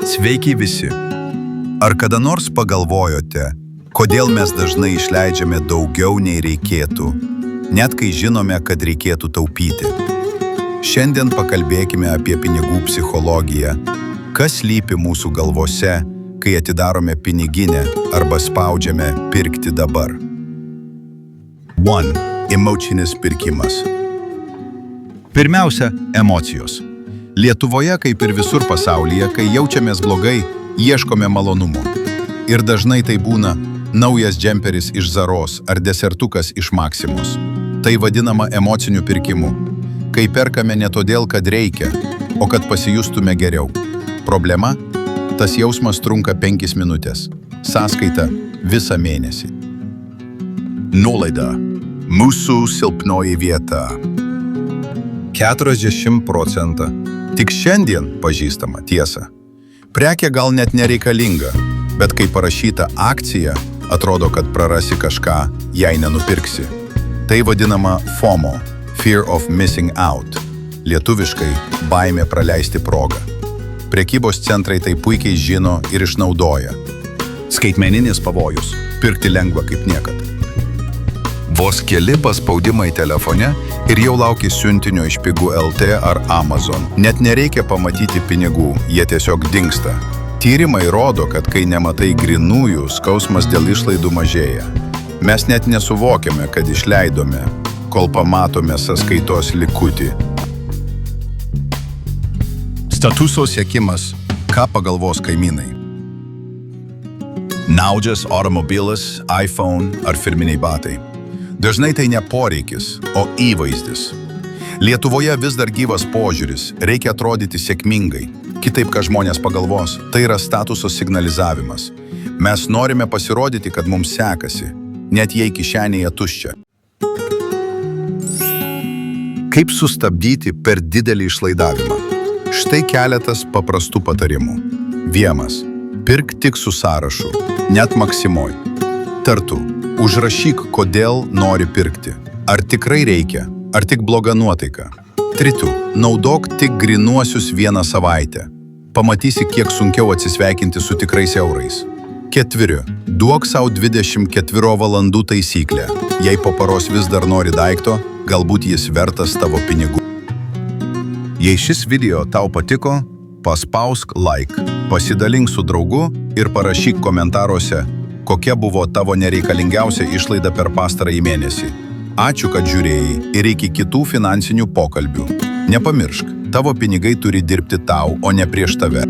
Sveiki visi. Ar kada nors pagalvojote, kodėl mes dažnai išleidžiame daugiau nei reikėtų, net kai žinome, kad reikėtų taupyti? Šiandien pakalbėkime apie pinigų psichologiją, kas slypi mūsų galvose, kai atidarome piniginę arba spaudžiame pirkti dabar. 1. Emocinis pirkimas. Pirmiausia, emocijos. Lietuvoje, kaip ir visur pasaulyje, kai jaučiamės blogai, ieškome malonumo. Ir dažnai tai būna naujas džemperis iš Zaros ar desertukas iš Maksimos. Tai vadinama emociniu pirkimu, kai perkame ne todėl, kad reikia, o kad pasijustume geriau. Problema? Tas jausmas trunka 5 minutės. Sąskaita visą mėnesį. Nuolaida. Mūsų silpnoji vieta. 40%. Tik šiandien pažįstama tiesa. Prekė gal net nereikalinga, bet kai parašyta akcija, atrodo, kad prarasi kažką, jei nenupirksi. Tai vadinama FOMO, Fear of Missing Out. Lietuviškai baimė praleisti progą. Prekybos centrai tai puikiai žino ir išnaudoja. Skaitmeninis pavojus. Pirkti lengva kaip niekad. Vos keli paspaudimai telefone ir jau lauki siuntinio iš Pigų.lt ar Amazon. Net nereikia pamatyti pinigų, jie tiesiog dingsta. Tyrimai rodo, kad kai nematai grinųjų, skausmas dėl išlaidų mažėja. Mes net nesuvokiame, kad išleidome, kol pamatome sąskaitos likutį. Statuso siekimas. Ką pagalvos kaimynai? Naujas automobilis, iPhone ar firminiai batai. Dažnai tai ne poreikis, o įvaizdis. Lietuvoje vis dar gyvas požiūris, reikia atrodyti sėkmingai. Kitaip, ką žmonės pagalvos, tai yra statuso signalizavimas. Mes norime pasirodyti, kad mums sekasi, net jei kišenėje tuščia. Kaip sustabdyti per didelį išlaidavimą? Štai keletas paprastų patarimų. 1. Pirk tik su sąrašu, net Maksimoj. Tartu. Užrašyk, kodėl nori pirkti. Ar tikrai reikia, ar tik bloga nuotaika. 3. Naudok tik grynuosius 1 savaitę. Pamatysi, kiek sunkiau atsisveikinti su tikrais eurais. 4. Duok sau 24 valandų taisyklę. Jei po paros vis dar nori daikto, galbūt jis vertas tavo pinigų. Jei šis video tau patiko, paspausk like, pasidalink su draugu ir parašyk komentaruose, kokia buvo tavo nereikalingiausia išlaida per pastarąjį mėnesį. Ačiū, kad žiūrėjai ir iki kitų finansinių pokalbių. Nepamiršk, tavo pinigai turi dirbti tau, o ne prieš tave.